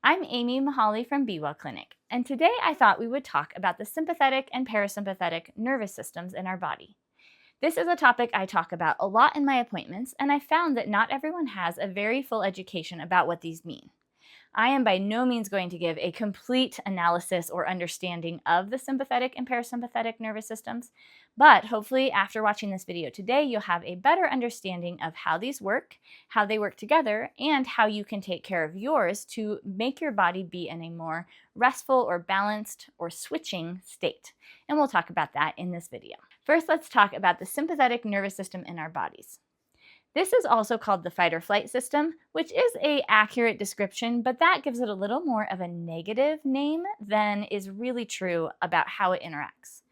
I'm Amy Mahaly from Be Well Clinic, and today I thought we would talk about the sympathetic and parasympathetic nervous systems in our body. This is a topic I talk about a lot in my appointments, and I found that not everyone has a very full education about what these mean. I am by no means going to give a complete analysis or understanding of the sympathetic and parasympathetic nervous systems, but hopefully after watching this video today, you'll have a better understanding of how these work, how they work together, and how you can take care of yours to make your body be in a more restful or balanced or switching state. And we'll talk about that in this video. First, let's talk about the sympathetic nervous system in our bodies. This is also called the fight or flight system, which is an accurate description, but that gives it a little more of a negative name than is really true about how it interacts.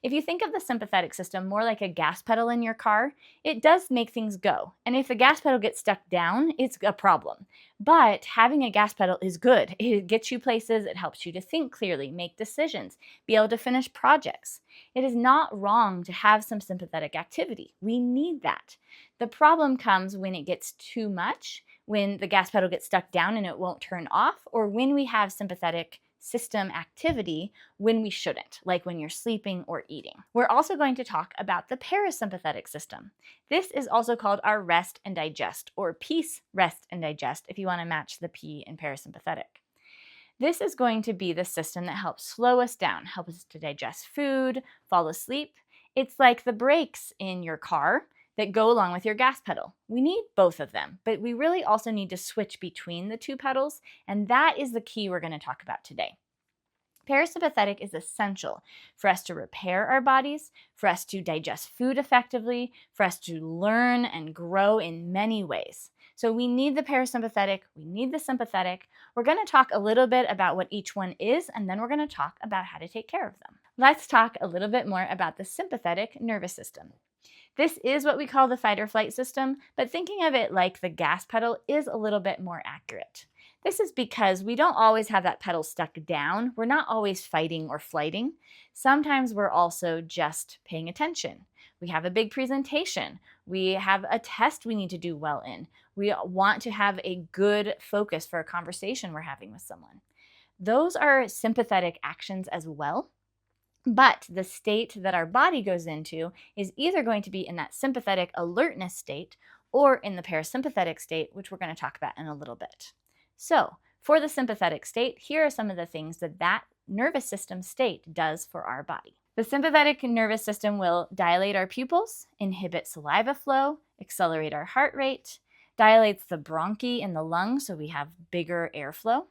If you think of the sympathetic system more like a gas pedal in your car, it does make things go. And if the gas pedal gets stuck down, it's a problem. But having a gas pedal is good. It gets you places, it helps you to think clearly, make decisions, be able to finish projects. It is not wrong to have some sympathetic activity. We need that. The problem comes when it gets too much, when the gas pedal gets stuck down and it won't turn off, or when we have sympathetic system activity when we shouldn't, like when you're sleeping or eating. We're also going to talk about the parasympathetic system. This is also called our rest and digest, or peace, rest, and digest, if you want to match the P in parasympathetic. This is going to be the system that helps slow us down, helps us to digest food, fall asleep. It's like the brakes in your car that go along with your gas pedal. We need both of them, but we really also need to switch between the two pedals, and that is the key we're going to talk about today. Parasympathetic is essential for us to repair our bodies, for us to digest food effectively, for us to learn and grow in many ways. So we need the parasympathetic, we need the sympathetic. We're going to talk a little bit about what each one is, and then we're going to talk about how to take care of them. Let's talk a little bit more about the sympathetic nervous system. This is what we call the fight or flight system, but thinking of it like the gas pedal is a little bit more accurate. This is because we don't always have that pedal stuck down. We're not always fighting or flighting. Sometimes we're also just paying attention. We have a big presentation. We have a test we need to do well in. We want to have a good focus for a conversation we're having with someone. Those are sympathetic actions as well. But the state that our body goes into is either going to be in that sympathetic alertness state or in the parasympathetic state, which we're going to talk about in a little bit. So, for the sympathetic state, here are some of the things that nervous system state does for our body. The sympathetic nervous system will dilate our pupils, inhibit saliva flow, accelerate our heart rate, dilates the bronchi in the lungs so we have bigger airflow,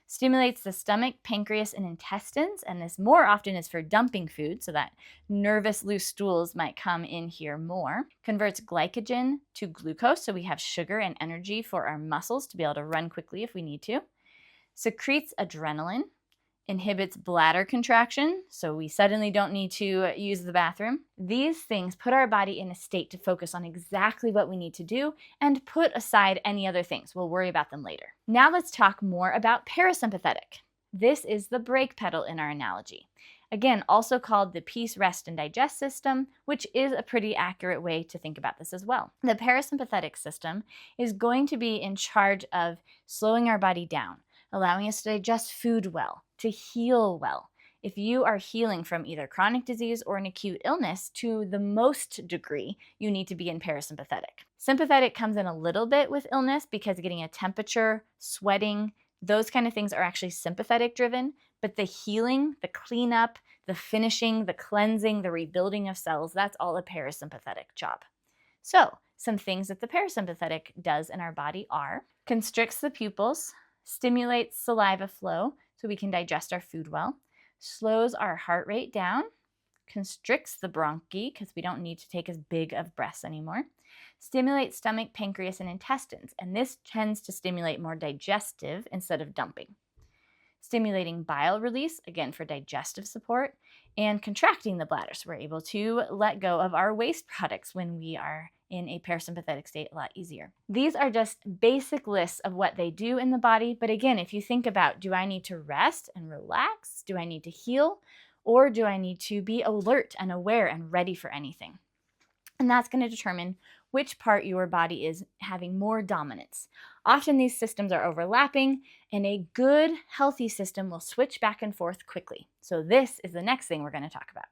stimulates the stomach, pancreas, and intestines, and this more often is for dumping food, so that nervous loose stools might come in here more. Converts glycogen to glucose, so we have sugar and energy for our muscles to be able to run quickly if we need to. Secretes adrenaline. Inhibits bladder contraction, so we suddenly don't need to use the bathroom. These things put our body in a state to focus on exactly what we need to do and put aside any other things. We'll worry about them later. Now let's talk more about parasympathetic. This is the brake pedal in our analogy. Again, also called the peace, rest, and digest system, which is a pretty accurate way to think about this as well. The parasympathetic system is going to be in charge of slowing our body down, allowing us to digest food well, to heal well. If you are healing from either chronic disease or an acute illness, to the most degree, you need to be in parasympathetic. Sympathetic comes in a little bit with illness because getting a temperature, sweating, those kind of things are actually sympathetic driven, but the healing, the cleanup, the finishing, the cleansing, the rebuilding of cells, that's all a parasympathetic job. So, some things that the parasympathetic does in our body are constricts the pupils, stimulates saliva flow so we can digest our food well, slows our heart rate down, constricts the bronchi because we don't need to take as big of breaths anymore, stimulates stomach, pancreas, and intestines, and this tends to stimulate more digestive instead of dumping. Stimulating bile release, again for digestive support, and contracting the bladder so we're able to let go of our waste products when we are in a parasympathetic state a lot easier. These are just basic lists of what they do in the body, but again, if you think about, do I need to rest and relax? Do I need to heal? Or do I need to be alert and aware and ready for anything? And that's going to determine which part your body is having more dominance. Often these systems are overlapping, and a good, healthy system will switch back and forth quickly. So this is the next thing we're going to talk about.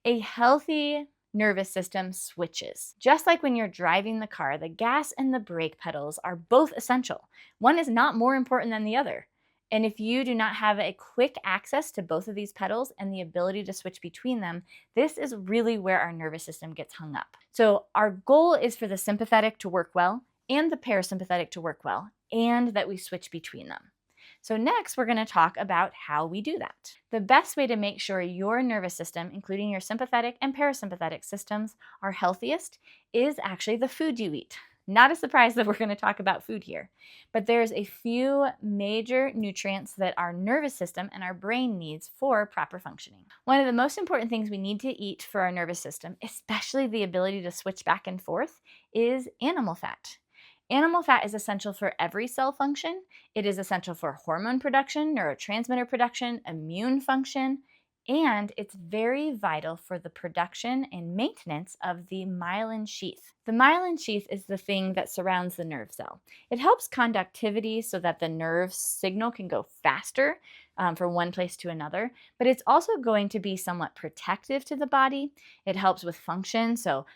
A healthy nervous system switches. Just like when you're driving the car, the gas and the brake pedals are both essential. One is not more important than the other. And if you do not have a quick access to both of these pedals and the ability to switch between them, this is really where our nervous system gets hung up. So our goal is for the sympathetic to work well and the parasympathetic to work well, and that we switch between them. So next, we're going to talk about how we do that. The best way to make sure your nervous system, including your sympathetic and parasympathetic systems, are healthiest is actually the food you eat. Not a surprise that we're going to talk about food here, but there's a few major nutrients that our nervous system and our brain needs for proper functioning. One of the most important things we need to eat for our nervous system, especially the ability to switch back and forth, is animal fat. Animal fat is essential for every cell function. It is essential for hormone production, neurotransmitter production, immune function, and it's very vital for the production and maintenance of the myelin sheath. The myelin sheath is the thing that surrounds the nerve cell. It helps conductivity so that the nerve signal can go faster from one place to another, but it's also going to be somewhat protective to the body. It helps with function, so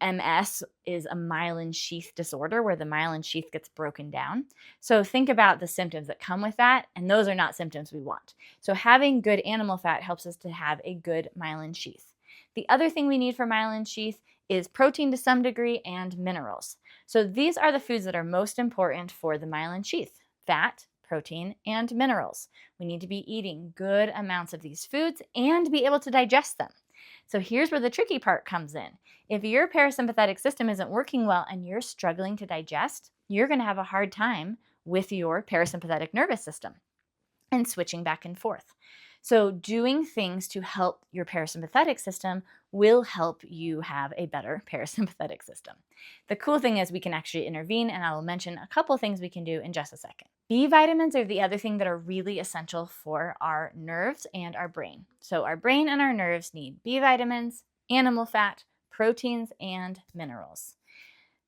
MS is a myelin sheath disorder where the myelin sheath gets broken down. So think about the symptoms that come with that, and those are not symptoms we want. So having good animal fat helps us to have a good myelin sheath. The other thing we need for myelin sheath is protein to some degree and minerals. So these are the foods that are most important for the myelin sheath: fat, protein, and minerals. We need to be eating good amounts of these foods and be able to digest them. So here's where the tricky part comes in. If your parasympathetic system isn't working well and you're struggling to digest, you're going to have a hard time with your parasympathetic nervous system and switching back and forth. So doing things to help your parasympathetic system will help you have a better parasympathetic system. The cool thing is we can actually intervene, and I will mention a couple things we can do in just a second. B vitamins are the other thing that are really essential for our nerves and our brain. So our brain and our nerves need B vitamins, animal fat, proteins, and minerals.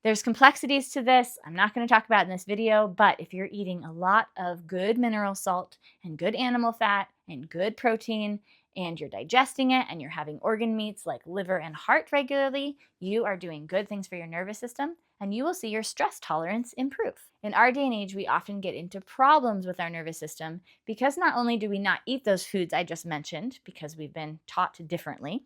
There's complexities to this I'm not going to talk about in this video, but if you're eating a lot of good mineral salt and good animal fat and good protein, and you're digesting it and you're having organ meats like liver and heart regularly, you are doing good things for your nervous system, and you will see your stress tolerance improve. In our day and age, we often get into problems with our nervous system because not only do we not eat those foods I just mentioned because we've been taught differently,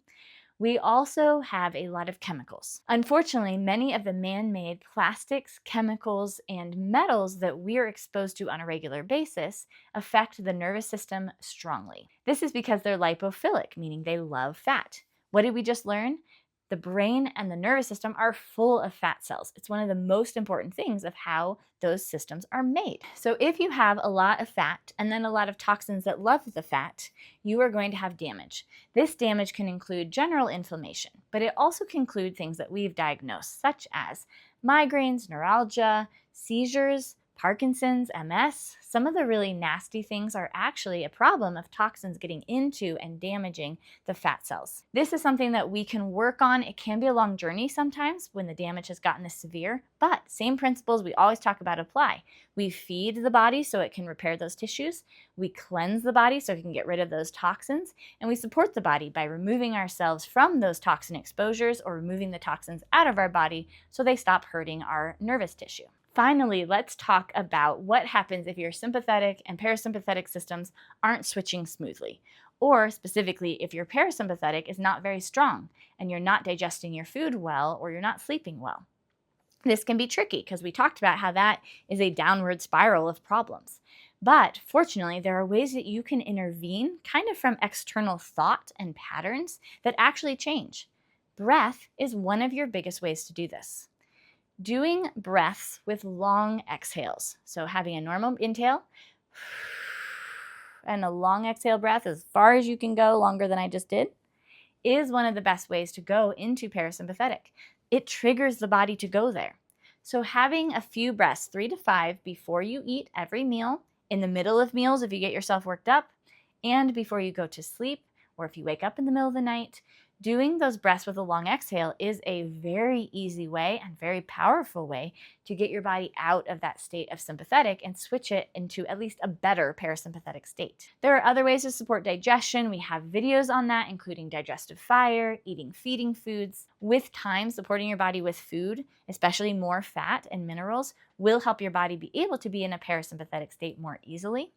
we also have a lot of chemicals. Unfortunately, many of the man-made plastics, chemicals, and metals that we are exposed to on a regular basis affect the nervous system strongly. This is because they're lipophilic, meaning they love fat. What did we just learn? The brain and the nervous system are full of fat cells. It's one of the most important things of how those systems are made. So if you have a lot of fat and then a lot of toxins that love the fat, you are going to have damage. This damage can include general inflammation, but it also can include things that we've diagnosed, such as migraines, neuralgia, seizures, Parkinson's, MS. Some of the really nasty things are actually a problem of toxins getting into and damaging the fat cells. This is something that we can work on. It can be a long journey sometimes when the damage has gotten this severe, but same principles we always talk about apply. We feed the body so it can repair those tissues. We cleanse the body so it can get rid of those toxins, and we support the body by removing ourselves from those toxin exposures or removing the toxins out of our body so they stop hurting our nervous tissue. Finally, let's talk about what happens if your sympathetic and parasympathetic systems aren't switching smoothly, or specifically if your parasympathetic is not very strong and you're not digesting your food well or you're not sleeping well. This can be tricky because we talked about how that is a downward spiral of problems. But fortunately, there are ways that you can intervene kind of from external thought and patterns that actually change. Breath is one of your biggest ways to do this. Doing breaths with long exhales. So having a normal inhale and a long exhale breath as far as you can go, longer than I just did, is one of the best ways to go into parasympathetic. It triggers the body to go there. So having a few breaths, 3 to 5, before you eat every meal, in the middle of meals if you get yourself worked up, and before you go to sleep, or if you wake up in the middle of the night, Doing those breaths with a long exhale is a very easy way and very powerful way to get your body out of that state of sympathetic and switch it into at least a better parasympathetic state. There are other ways to support digestion. We have videos on that, including digestive fire, eating feeding foods. With time, supporting your body with food, especially more fat and minerals, will help your body be able to be in a parasympathetic state more easily.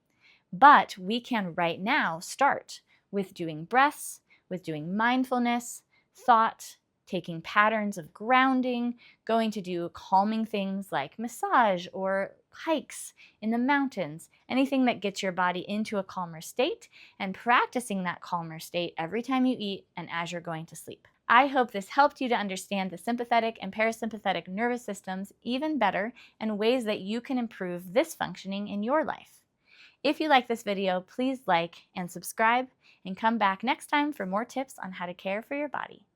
But we can right now start with doing breaths, with doing mindfulness, thought, taking patterns of grounding, going to do calming things like massage or hikes in the mountains, anything that gets your body into a calmer state, and practicing that calmer state every time you eat and as you're going to sleep. I hope this helped you to understand the sympathetic and parasympathetic nervous systems even better and ways that you can improve this functioning in your life. If you like this video, please like and subscribe, and come back next time for more tips on how to care for your body.